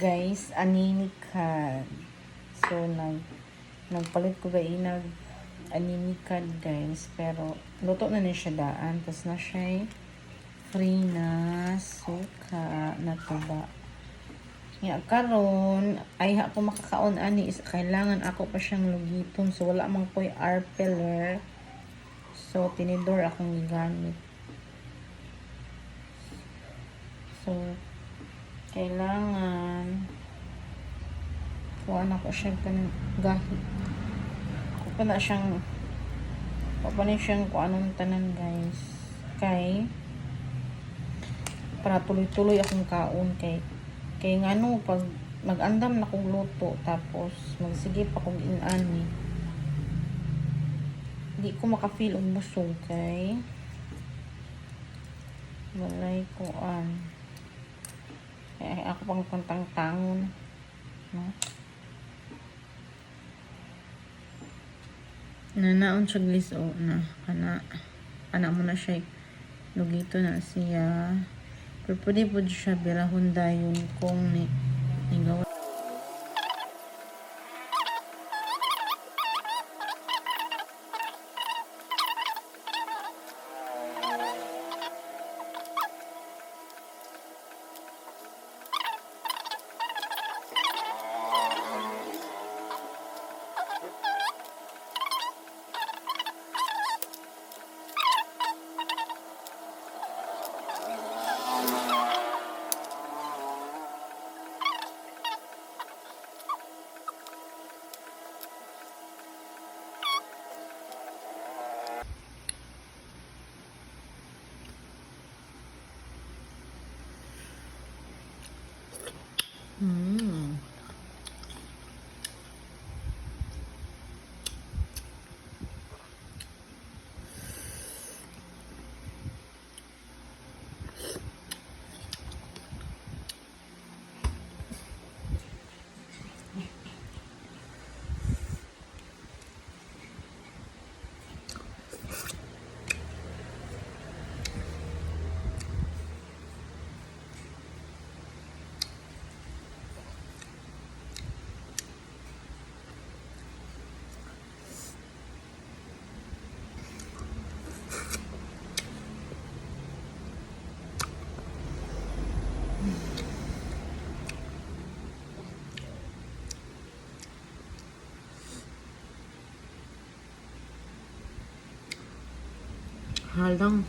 Guys, aninikan. So, nagpalit ko ba aninikan guys. Pero, luto na niya siya daan. Tapos na siya free na suka na tuba. Nga karon ay ako makakaon ani is kailangan ako pa siyang lugiton. So, wala mang ko'y air peeler. So, tinidor akong gigamit. So, kailangan kuha na ko siya gahit. Kuha na siyang kung anong tanan guys. Kay para tuloy-tuloy akong kaon kay ngano pag mag-andam na kong luto tapos magsige pa kong inani. Hindi ko maka-feel og busog kay walay kuan. Kaya ako pang pantang-tangon. No? Nanaon siya gliso na. Ana mo na siya. Lugito na siya. Pero pwede po siya birahon dayon kung nigawa. Halang.